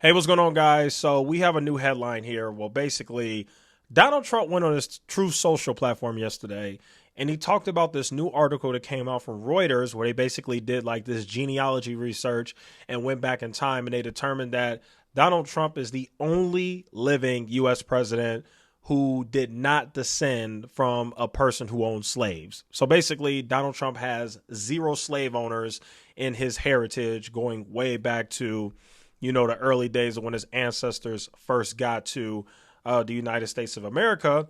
Hey, what's going on, guys? So we have a new headline here. Well, basically, Donald Trump went on his Truth Social platform yesterday, and he talked about this new article that came out from Reuters, where they basically did like this genealogy research and went back in time, and they determined that Donald Trump is the only living U.S. president who did not descend from a person who owned slaves. So basically, Donald Trump has zero slave owners in his heritage going way back to the early days of when his ancestors first got to the United States of America.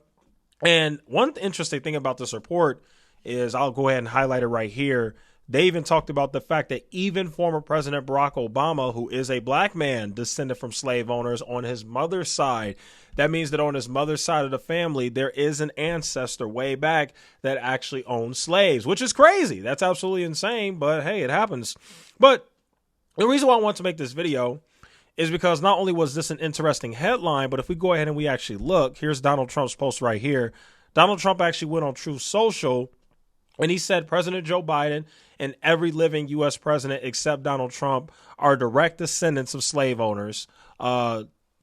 And one interesting thing about this report is I'll go ahead and highlight it right here. They even talked about the fact that even former President Barack Obama, who is a black man descended from slave owners on his mother's side, that means that on his mother's side of the family, there is an ancestor way back that actually owned slaves, which is crazy. That's absolutely insane, but hey, it happens. But the reason why I want to make this video is because not only was this an interesting headline, but if we go ahead and we actually look, here's Donald Trump's post right here. Donald Trump actually went on Truth Social and he said President Joe Biden and every living U.S. president except Donald Trump are direct descendants of slave owners.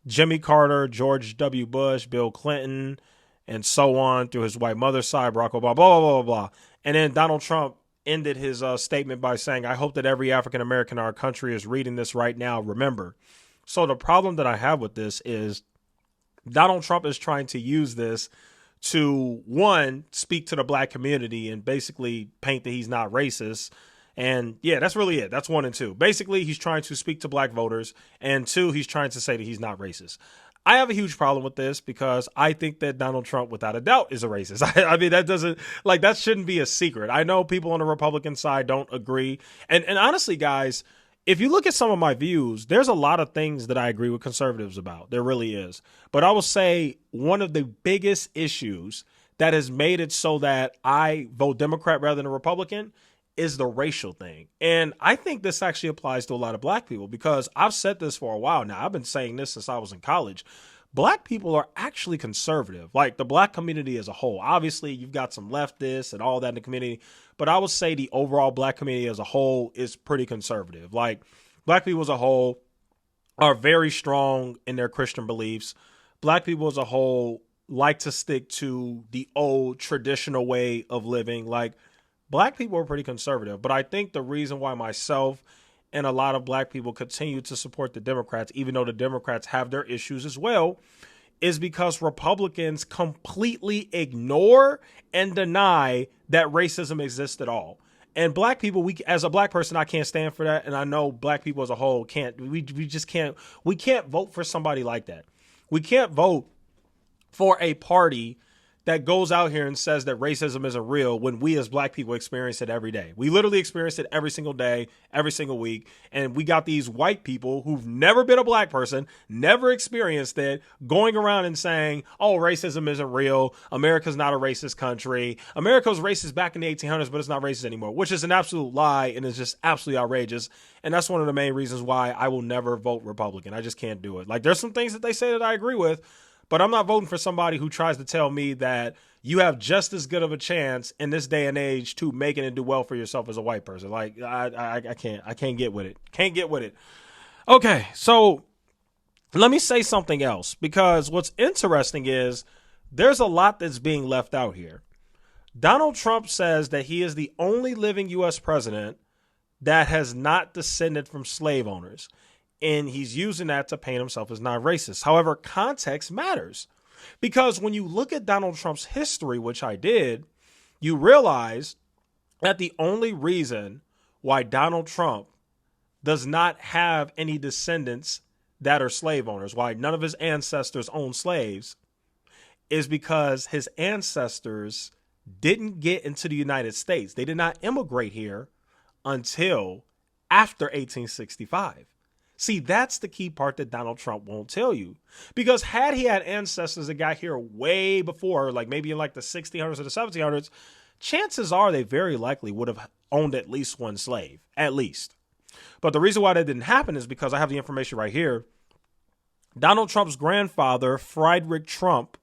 Jimmy Carter, George W. Bush, Bill Clinton, and so on through his white mother's side, Barack Obama, blah, blah, blah, blah, blah. And then Donald Trump ended his statement by saying, I hope that every African American in our country is reading this right now. Remember. So the problem that I have with this is Donald Trump is trying to use this to, one, speak to the black community and basically paint that he's not racist. And yeah, that's really it. That's one and two. Basically, he's trying to speak to black voters. And two, he's trying to say that he's not racist. I have a huge problem with this because I think that Donald Trump, without a doubt, is a racist. I mean, that shouldn't be a secret. I know people on the Republican side don't agree. And honestly, guys, if you look at some of my views, there's a lot of things that I agree with conservatives about. There really is. But I will say one of the biggest issues that has made it so that I vote Democrat rather than a Republican is the racial thing. And I think this actually applies to a lot of black people because I've said this for a while now. I've been saying this since I was in college. Black people are actually conservative, like the black community as a whole. Obviously, you've got some leftists and all that in the community, but I would say the overall black community as a whole is pretty conservative. Like black people as a whole are very strong in their Christian beliefs. Black people as a whole like to stick to the old traditional way of living. Like black people are pretty conservative, but I think the reason why myself and a lot of black people continue to support the Democrats, even though the Democrats have their issues as well, is because Republicans completely ignore and deny that racism exists at all. And black people, as a black person, I can't stand for that. And I know black people as a whole we can't vote for somebody like that. We can't vote for a party that goes out here and says that racism isn't real when we as black people experience it every day. We literally experience it every single day, every single week. And we got these white people who've never been a black person, never experienced it, going around and saying, oh, racism isn't real. America's not a racist country. America was racist back in the 1800s, but it's not racist anymore, which is an absolute lie and is just absolutely outrageous. And that's one of the main reasons why I will never vote Republican. I just can't do it. Like there's some things that they say that I agree with, but I'm not voting for somebody who tries to tell me that you have just as good of a chance in this day and age to make it and do well for yourself as a white person. Like I can't get with it. Can't get with it. Okay, so let me say something else, because what's interesting is there's a lot that's being left out here. Donald Trump says that he is the only living U.S. president that has not descended from slave owners. And he's using that to paint himself as not racist. However, context matters, because when you look at Donald Trump's history, which I did, you realize that the only reason why Donald Trump does not have any descendants that are slave owners, why none of his ancestors own slaves, is because his ancestors didn't get into the United States. They did not immigrate here until after 1865. See, that's the key part that Donald Trump won't tell you. Because had he had ancestors that got here way before, like maybe in like the 1600s or the 1700s, chances are they very likely would have owned at least one slave, at least. But the reason why that didn't happen is because I have the information right here. Donald Trump's grandfather, Friedrich Trump,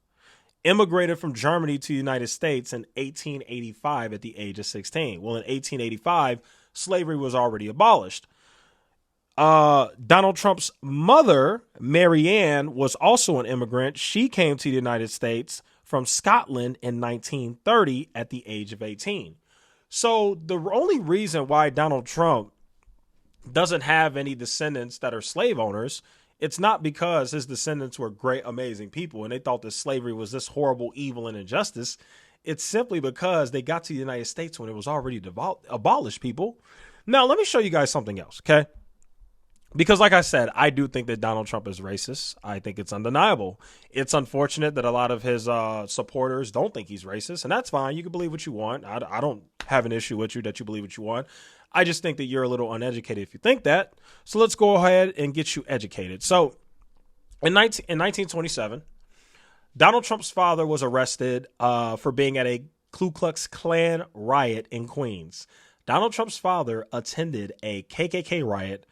immigrated from Germany to the United States in 1885 at the age of 16. Well, in 1885, slavery was already abolished. Donald Trump's mother, Mary Ann, was also an immigrant. She came to the United States from Scotland in 1930 at the age of 18. So the only reason why Donald Trump doesn't have any descendants that are slave owners, it's not because his descendants were great, amazing people and they thought that slavery was this horrible evil and injustice. It's simply because they got to the United States when it was already abolished, people. Now, let me show you guys something else, okay? Because like I said, I do think that Donald Trump is racist. I think it's undeniable. It's unfortunate that a lot of his supporters don't think he's racist, and that's fine. You can believe what you want. I don't have an issue with you that you believe what you want. I just think that you're a little uneducated if you think that. So let's go ahead and get you educated. So in 1927, Donald Trump's father was arrested for being at a Ku Klux Klan riot in Queens. Donald Trump's father attended a KKK riot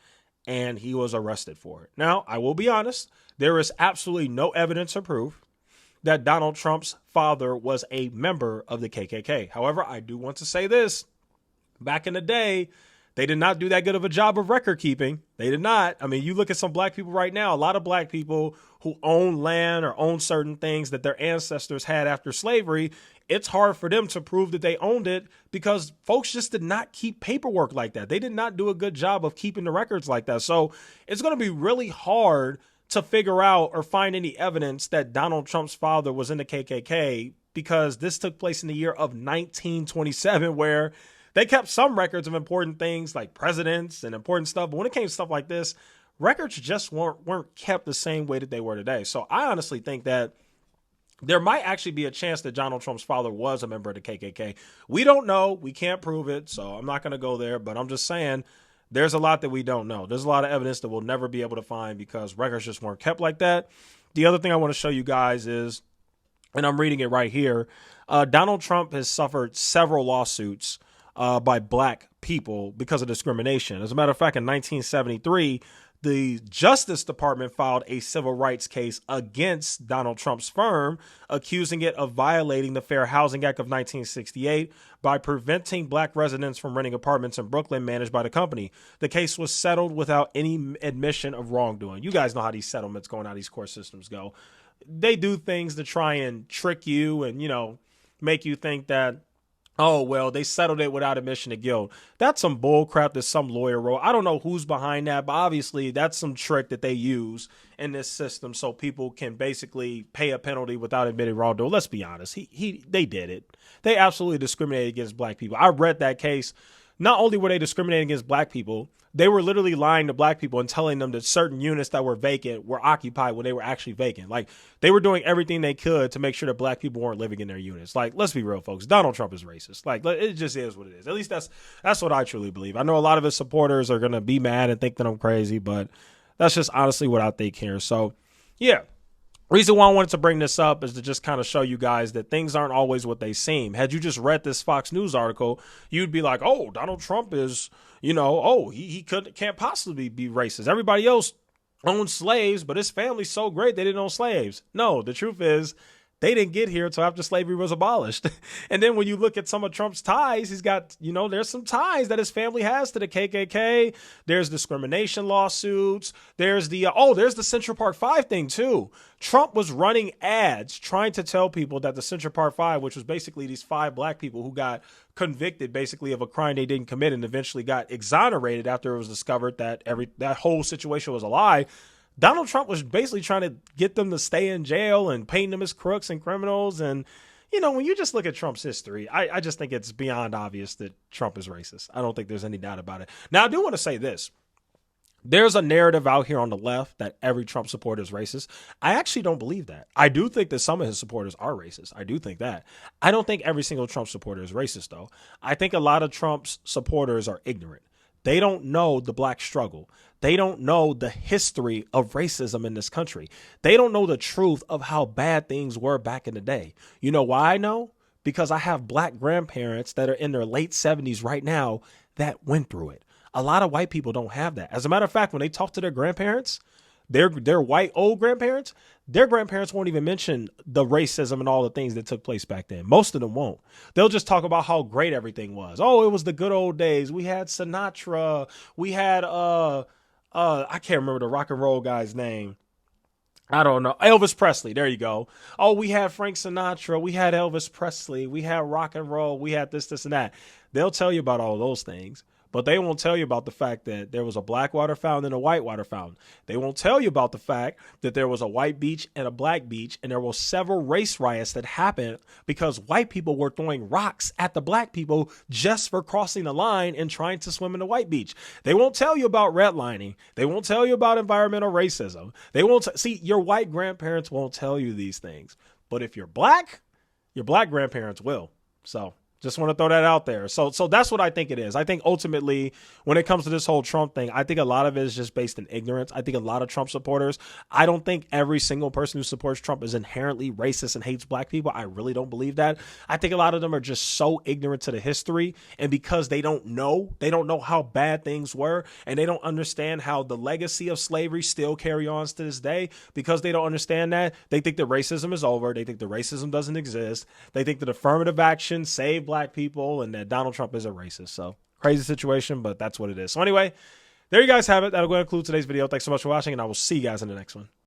and he was arrested for it. Now, I will be honest, there is absolutely no evidence or proof that Donald Trump's father was a member of the KKK. However, I do want to say this. Back in the day, they did not do that good of a job of record keeping. They did not. I mean, you look at some black people right now, a lot of black people who own land or own certain things that their ancestors had after slavery, it's hard for them to prove that they owned it because folks just did not keep paperwork like that. They did not do a good job of keeping the records like that. So it's going to be really hard to figure out or find any evidence that Donald Trump's father was in the KKK because this took place in the year of 1927, where they kept some records of important things like presidents and important stuff. But when it came to stuff like this, records just weren't kept the same way that they were today. So I honestly think that there might actually be a chance that Donald Trump's father was a member of the KKK. We don't know. We can't prove it. So I'm not going to go there. But I'm just saying there's a lot that we don't know. There's a lot of evidence that we'll never be able to find because records just weren't kept like that. The other thing I want to show you guys is, and I'm reading it right here, Donald Trump has suffered several lawsuits by black people because of discrimination. As a matter of fact, in 1973, the Justice Department filed a civil rights case against Donald Trump's firm, accusing it of violating the Fair Housing Act of 1968 by preventing black residents from renting apartments in Brooklyn managed by the company. The case was settled without any admission of wrongdoing. You guys know how these settlements go and how these court systems go. They do things to try and trick you and, make you think that, oh, well, they settled it without admission of guilt. That's some bull crap that some lawyer wrote. I don't know who's behind that, but obviously that's some trick that they use in this system so people can basically pay a penalty without admitting wrongdoing. Let's be honest. They did it. They absolutely discriminated against black people. I read that case. Not only were they discriminating against black people, they were literally lying to black people and telling them that certain units that were vacant were occupied when they were actually vacant. Like, they were doing everything they could to make sure that black people weren't living in their units. Like, let's be real, folks. Donald Trump is racist. Like, it just is what it is. At least that's what I truly believe. I know a lot of his supporters are going to be mad and think that I'm crazy, but that's just honestly what I think here. So, yeah. Reason why I wanted to bring this up is to just kind of show you guys that things aren't always what they seem. Had you just read this Fox News article, you'd be like, oh, Donald Trump is, he can't possibly be racist. Everybody else owned slaves, but his family's so great they didn't own slaves. No, the truth is they didn't get here until after slavery was abolished. And then when you look at some of Trump's ties, he's got, there's some ties that his family has to the KKK. There's discrimination lawsuits. There's there's the Central Park 5 thing too. Trump was running ads trying to tell people that the Central Park 5, which was basically these 5 black people who got convicted basically of a crime they didn't commit and eventually got exonerated after it was discovered that that whole situation was a lie. Donald Trump was basically trying to get them to stay in jail and paint them as crooks and criminals. And, when you just look at Trump's history, I just think it's beyond obvious that Trump is racist. I don't think there's any doubt about it. Now, I do want to say this. There's a narrative out here on the left that every Trump supporter is racist. I actually don't believe that. I do think that some of his supporters are racist. I do think that. I don't think every single Trump supporter is racist, though. I think a lot of Trump's supporters are ignorant. They don't know the black struggle. They don't know the history of racism in this country. They don't know the truth of how bad things were back in the day. You know why I know? Because I have black grandparents that are in their late 70s right now that went through it. A lot of white people don't have that. As a matter of fact, when they talk to their grandparents, their white old grandparents, their grandparents won't even mention the racism and all the things that took place back then. Most of them won't. They'll just talk about how great everything was. Oh, it was the good old days. We had Sinatra. We had I can't remember the rock and roll guy's name. I don't know. Elvis Presley. There you go. Oh, we had Frank Sinatra. We had Elvis Presley. We had rock and roll. We had this, and that. They'll tell you about all those things, but they won't tell you about the fact that there was a black water fountain and a white water fountain. They won't tell you about the fact that there was a white beach and a black beach, and there were several race riots that happened because white people were throwing rocks at the black people just for crossing the line and trying to swim in the white beach. They won't tell you about redlining. They won't tell you about environmental racism. They won't see your white grandparents won't tell you these things. But if you're black, your black grandparents will. So just want to throw that out there. So that's what I think it is. I think ultimately, when it comes to this whole Trump thing, I think a lot of it is just based in ignorance. I think a lot of Trump supporters, I don't think every single person who supports Trump is inherently racist and hates black people. I really don't believe that. I think a lot of them are just so ignorant to the history, and because they don't know how bad things were, and they don't understand how the legacy of slavery still carry on to this day. Because they don't understand that, they think that racism is over. They think that racism doesn't exist. They think that affirmative action saved black people and that Donald Trump is a racist. So crazy situation, but that's what it is. So anyway, there you guys have it. That'll go to conclude today's video. Thanks so much for watching, and I will see you guys in the next one.